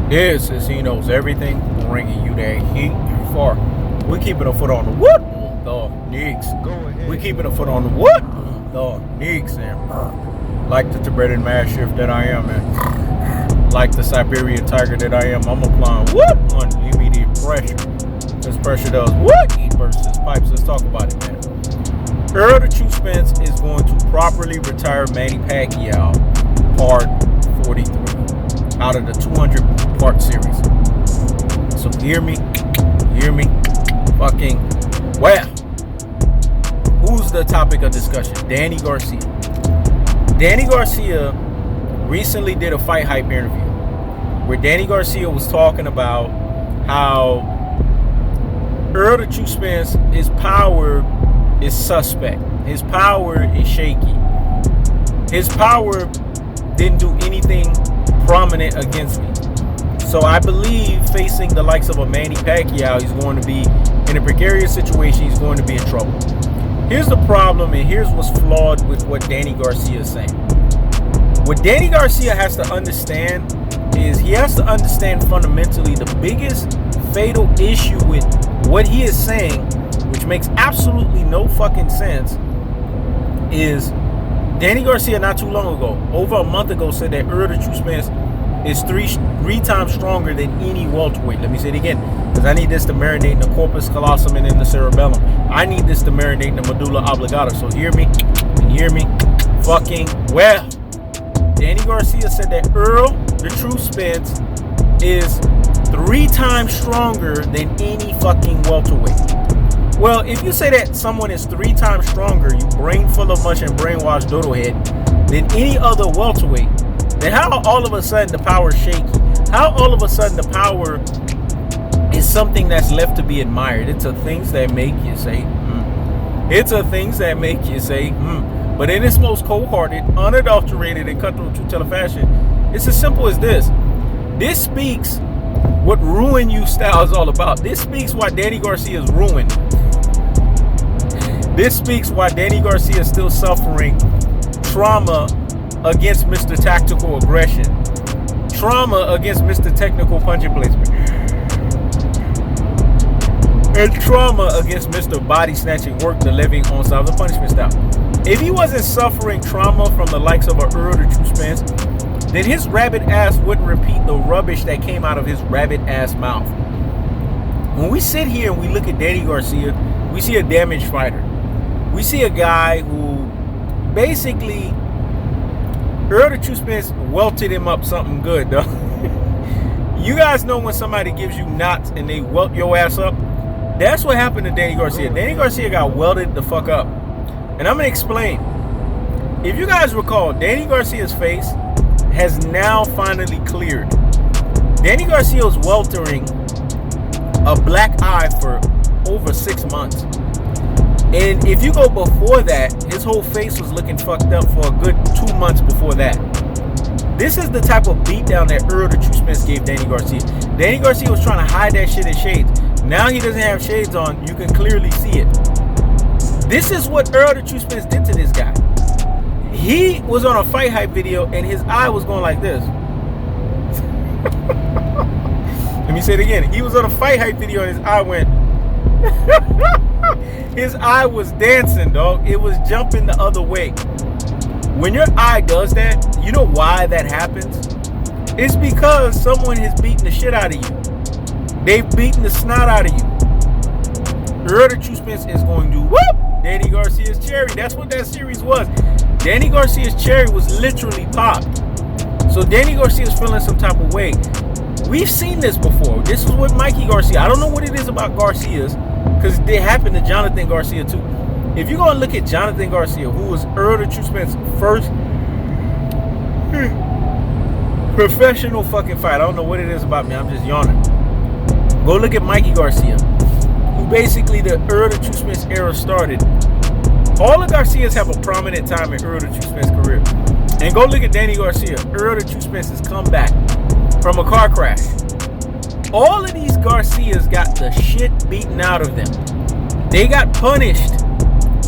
This is He Knows Everything, bringing you that heat far. We keeping a foot on the wood, the Knicks. We keeping a foot on the wood, the Knicks. And like the Tibetan Mastiff that I am, and like the Siberian Tiger that I am, I'm applying wood on immediate pressure. This pressure does what? He bursts his pipes. Let's talk about it, man. Errol Spence is going to properly retire Manny Pacquiao, part 43. Out of the 200-part series. So hear me, fucking well. Who's the topic of discussion? Danny Garcia. Danny Garcia recently did a Fight Hype interview where Danny Garcia was talking about how Errol Spence, his power is suspect. His power is shaky. His power didn't do anything prominent against me. So I believe facing the likes of a Manny Pacquiao, he's going to be in a precarious situation. He's going to be in trouble. Here's the problem, and here's what's flawed with what Danny Garcia is saying. What Danny Garcia has to understand is he has to understand fundamentally the biggest fatal issue with what he is saying, which makes absolutely no fucking sense, is Danny Garcia not too long ago, over a month ago, said that Errol Spence is three times stronger than any welterweight. Let me say it again, because I need this to marinate in the corpus callosum and in the cerebellum. I need this to marinate in the medulla oblongata. So hear me, and hear me fucking well. Danny Garcia said that Errol Spence is 3 times stronger than any fucking welterweight. Well, if you say that someone is 3 times stronger, you brain full of mush and brainwashed doodlehead, than any other welterweight, then how all of a sudden the power is shaky? How all of a sudden the power is something that's left to be admired? It's the things that make you say, It's the things that make you say, But in its most cold-hearted, unadulterated, and cutthroat true teller fashion, it's as simple as this. This speaks what ruin you style is all about. This speaks why Danny Garcia is ruined. This speaks why Danny Garcia is still suffering trauma against Mr. Tactical Aggression. Trauma against Mr. Technical Punching Placement. And trauma against Mr. Body Snatching Work, the living on side of the punishment style. If he wasn't suffering trauma from the likes of a Errol Spence, then his rabbit ass wouldn't repeat the rubbish that came out of his rabbit ass mouth. When we sit here and we look at Danny Garcia, we see a damaged fighter. We see a guy who basically, Errol Spence welted him up something good, though. You guys know when somebody gives you knots and they welt your ass up? That's what happened to Danny Garcia. Danny Garcia got welded the fuck up. And I'm going to explain. If you guys recall, Danny Garcia's face has now finally cleared. Danny Garcia was weltering a black eye for over 6 months. And if you go before that, his whole face was looking fucked up for a good 2 months before that. This is the type of beatdown that Errol Spence gave Danny Garcia. Danny Garcia was trying to hide that shit in shades. Now he doesn't have shades on. You can clearly see it. This is what Errol Spence did to this guy. He was on a Fight Hype video and his eye was going like this. Let me say it again. He was on a Fight Hype video and his eye went. His eye was dancing, dog. It was jumping the other way. When your eye does that, you know why that happens? It's because someone has beaten the shit out of you. They've beaten the snot out of you. Errol Spence is going to whoop Danny Garcia's cherry. That's what that series was. Danny Garcia's cherry was literally popped. So Danny Garcia's feeling some type of way. We've seen this before. This is with Mikey Garcia. I don't know what it is about Garcia's, because it happened to Jonathan Garcia too. If you're going to look at Jonathan Garcia, who was Errol Spence's first professional fucking fight. I don't know what it is about me. I'm just yawning. Go look at Mikey Garcia, who basically the Errol Spence era started. All the Garcias have a prominent time in Errol Spence's career. And go look at Danny Garcia, Errol Spence's comeback from a car crash. All of these Garcias got the shit beaten out of them. They got punished.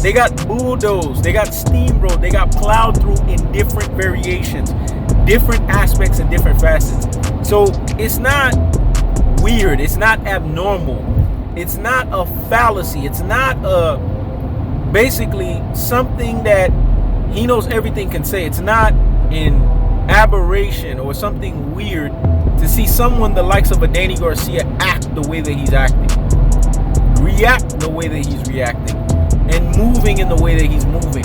They got bulldozed. They got steamrolled. They got plowed through in different variations, different aspects and different facets. So it's not weird. It's not abnormal. It's not a fallacy. It's not basically something that he knows everything can say. It's not an aberration or something weird to see someone the likes of a Danny Garcia act the way that he's acting, react the way that he's reacting, and moving in the way that he's moving.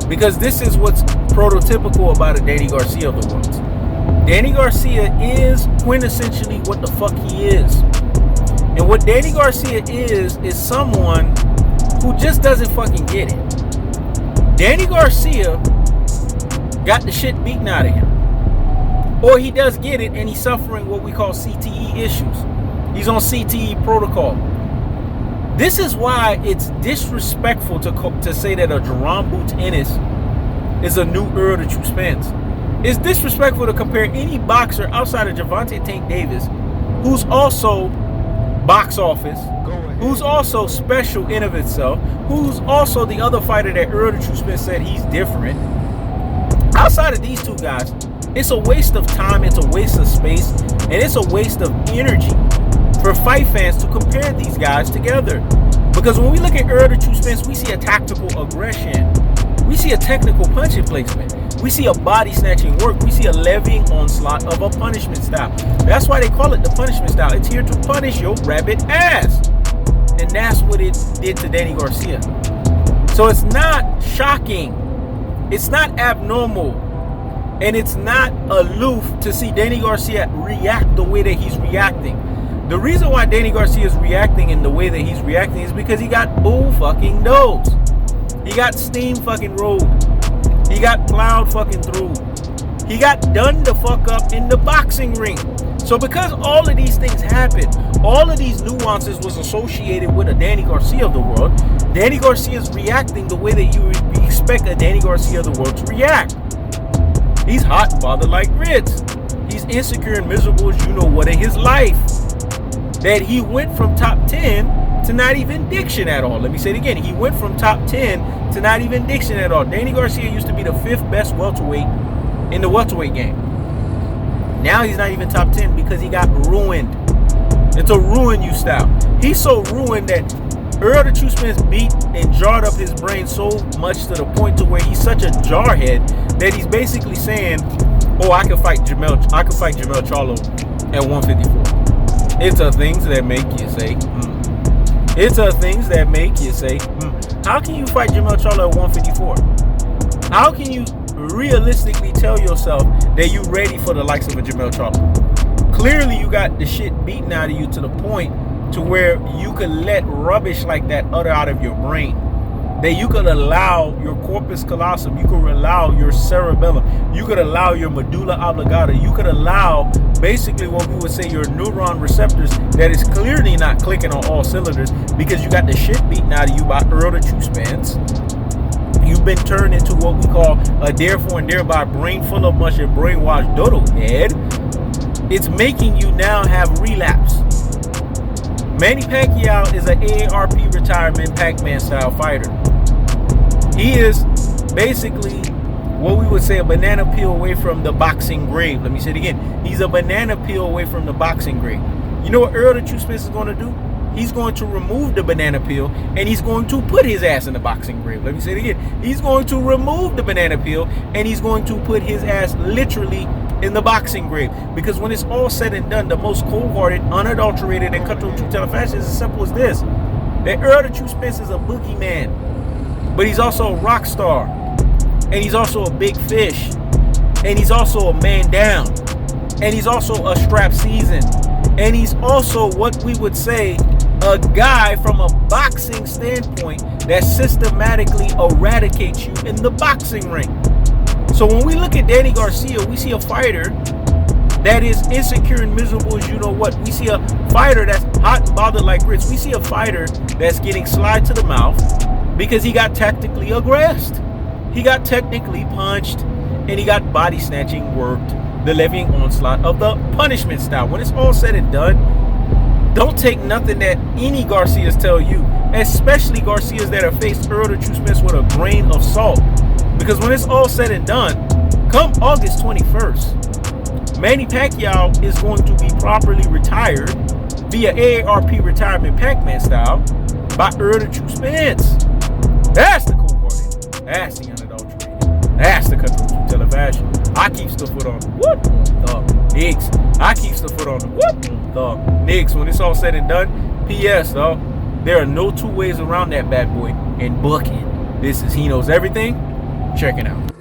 Because this is what's prototypical about a Danny Garcia of the world. Danny Garcia is quintessentially what the fuck he is. And what Danny Garcia is someone who just doesn't fucking get it. Danny Garcia got the shit beaten out of him. Or he does get it and he's suffering what we call CTE issues. He's on CTE protocol. This is why it's disrespectful to say that a Jerome Boots Ennis is a new Errol Spence. It's disrespectful to compare any boxer outside of Gervonta Tank Davis, who's also box office, who's also special in of itself, who's also the other fighter that Errol Spence said he's different. Outside of these two guys, it's a waste of time, it's a waste of space, and it's a waste of energy for fight fans to compare these guys together. Because when we look at Errol Spence, we see a tactical aggression. We see a technical punching placement. We see a body snatching work. We see a levying onslaught of a punishment style. That's why they call it the punishment style. It's here to punish your rabbit ass. And that's what it did to Danny Garcia. So it's not shocking. It's not abnormal. And it's not aloof to see Danny Garcia react the way that he's reacting. The reason why Danny Garcia is reacting in the way that he's reacting is because he got bull fucking nose. He got steam fucking rolled. He got plowed fucking through. He got done the fuck up in the boxing ring. So because all of these things happened, all of these nuances was associated with a Danny Garcia of the world, Danny Garcia is reacting the way that you would expect a Danny Garcia of the world to react. He's hot and bothered like grits. He's insecure and miserable as you know what in his life. That he went from top 10 to not even diction at all. Let me say it again. He went from top 10 to not even diction at all. Danny Garcia used to be the 5th best welterweight in the welterweight game. Now he's not even top 10 because he got ruined. It's a ruin you style. He's so ruined that Errol Spence beat and jarred up his brain so much to the point to where he's such a jarhead that he's basically saying, "Oh, I can fight Jamel Charlo at 154." It's the things that make you say, It's the things that make you say, How can you fight Jamel Charlo at 154? How can you realistically tell yourself that you're ready for the likes of a Jamel Charlo? Clearly, you got the shit beaten out of you to the point to where you could let rubbish like that utter out of your brain. That you could allow your corpus callosum, you could allow your cerebellum, you could allow your medulla oblongata, you could allow basically what we would say your neuron receptors that is clearly not clicking on all cylinders because you got the shit beaten out of you by Errol Spence. You've been turned into what we call a therefore and thereby brain full of mush and brainwashed dodo head. It's making you now have relapse. Manny Pacquiao is an AARP retirement Pac-Man style fighter. He is basically what we would say a banana peel away from the boxing grave. Let me say it again. He's a banana peel away from the boxing grave. You know what Errol Spence is going to do? He's going to remove the banana peel and he's going to put his ass in the boxing grave. Let me say it again. He's going to remove the banana peel and he's going to put his ass literally in the boxing grave. Because when it's all said and done, the most cold-hearted, unadulterated, and cutthroat truth teller fashion is as simple as this. That Errol Spence is a boogeyman. But he's also a rock star. And he's also a big fish. And he's also a man down. And he's also a strap season. And he's also what we would say a guy from a boxing standpoint that systematically eradicates you in the boxing ring. So when we look at Danny Garcia, we see a fighter that is insecure and miserable as you know what. We see a fighter that's hot and bothered like grits. We see a fighter that's getting slide to the mouth because he got tactically aggressed. He got technically punched and he got body snatching worked, the levying onslaught of the punishment style. When it's all said and done, don't take nothing that any Garcias tell you, especially Garcias that have faced Errol Spence with a grain of salt. Because when it's all said and done, come August 21st, Manny Pacquiao is going to be properly retired via AARP retirement Pac-Man style by Errol Spence. That's the cool part. That's the unadulterated. That's the cutthroat tell fashion. I keeps the foot on the whoop, the Knicks. I keeps the foot on the whoop, the Knicks. When it's all said and done, P.S. though, there are no two ways around that bad boy and booking. This is He Knows Everything. Check it out.